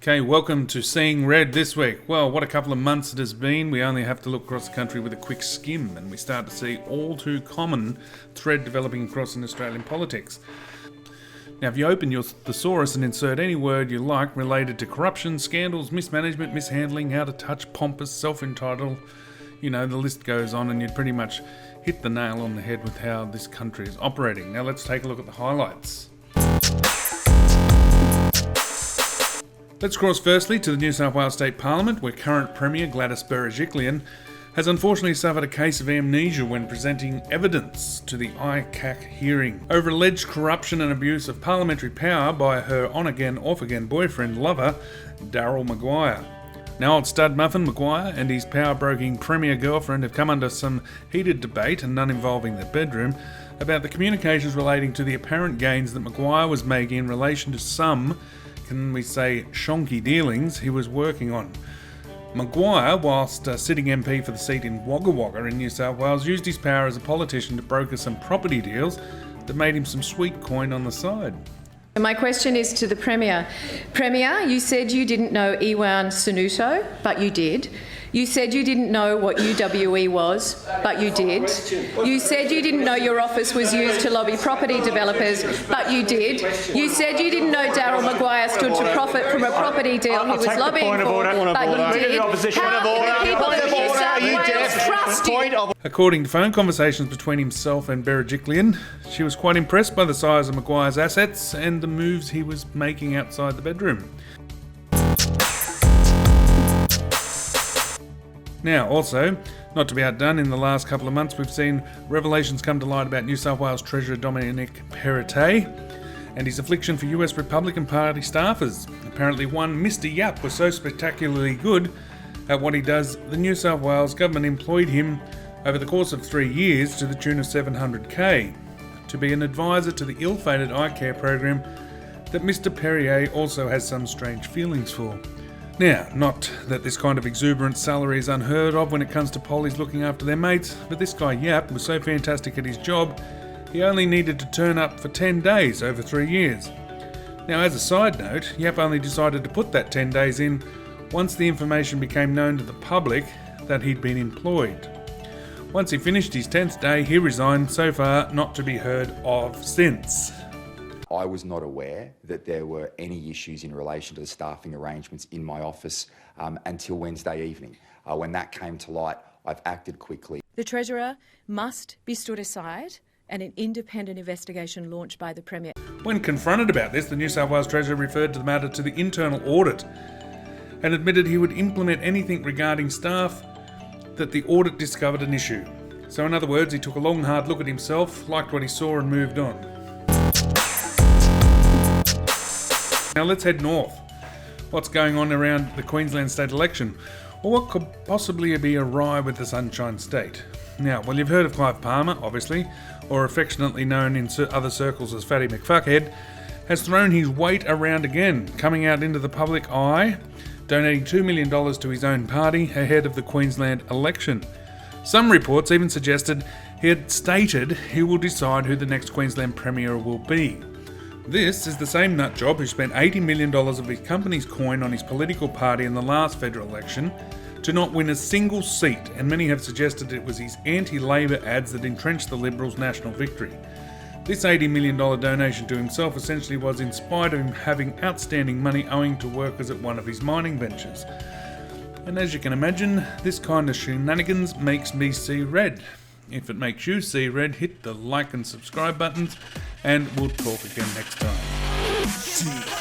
Okay, welcome to Seeing Red this week. Well, what a couple of months it has been. We only have to look across the country with a quick skim and we start to see all too common thread developing across in Australian politics. Now, if you open your thesaurus and insert any word you like related to corruption, scandals, mismanagement, mishandling, how to touch, pompous, self-entitled, the list goes on, and you'd pretty much hit the nail on the head with how this country is operating. Now, let's take a look at the highlights. Let's cross firstly to the New South Wales State Parliament, where current Premier Gladys Berjiklian has unfortunately suffered a case of amnesia when presenting evidence to the ICAC hearing over alleged corruption and abuse of parliamentary power by her on-again, off-again boyfriend lover, Mcguire. Now, old stud muffin Mcguire and his power-broking Premier girlfriend have come under some heated debate, and none involving their bedroom, about the communications relating to the apparent gains that Mcguire was making in relation to some, can we say, shonky dealings he was working on. Mcguire, whilst sitting MP for the seat in Wagga Wagga in New South Wales, used his power as a politician to broker some property deals that made him some sweet coin on the side. My question is to the Premier. Premier, you said you didn't know Iwan Sanuto, but you did. You said you didn't know what UWE was, but you did. You said you didn't know your office was used to lobby property developers, but you did. You said you didn't know Mcguire stood to profit from a property deal he was lobbying for, but you did. How can the people of New South Wales trust you? According to phone conversations between himself and Berejiklian, she was quite impressed by the size of Mcguire's assets and the moves he was making outside the bedroom. Now, also, not to be outdone, in the last couple of months we've seen revelations come to light about New South Wales Treasurer Dominic Perottet and his affliction for US Republican Party staffers. Apparently one Mr. Yap was so spectacularly good at what he does, the New South Wales government employed him over the course of 3 years to the tune of $700K to be an advisor to the ill-fated ICare program that Mr. Perottet also has some strange feelings for. Now, not that this kind of exuberant salary is unheard of when it comes to pollies looking after their mates, but this guy Yap was so fantastic at his job, he only needed to turn up for 10 days over 3 years. Now, as a side note, Yap only decided to put that 10 days in once the information became known to the public that he'd been employed. Once he finished his 10th day, he resigned, so far not to be heard of since. I was not aware that there were any issues in relation to the staffing arrangements in my office until Wednesday evening. When that came to light, I've acted quickly. The Treasurer must be stood aside and an independent investigation launched by the Premier. When confronted about this, the New South Wales Treasurer referred to the matter to the internal audit and admitted he would implement anything regarding staff that the audit discovered an issue. So in other words, he took a long hard look at himself, liked what he saw and moved on. Now let's head north. What's going on around the Queensland state election? Or what could possibly be awry with the Sunshine State? Now, well, you've heard of Clive Palmer, obviously, or affectionately known in other circles as Fatty McFuckhead, has thrown his weight around again, coming out into the public eye, donating $2 million to his own party ahead of the Queensland election. Some reports even suggested he had stated he will decide who the next Queensland Premier will be. This is the same nutjob who spent $80 million of his company's coin on his political party in the last federal election to not win a single seat, and many have suggested it was his anti-Labor ads that entrenched the Liberals' national victory. This $80 million donation to himself essentially was in spite of him having outstanding money owing to workers at one of his mining ventures. And as you can imagine, this kind of shenanigans makes me see red. If it makes you see red, hit the like and subscribe buttons, and we'll talk again next time.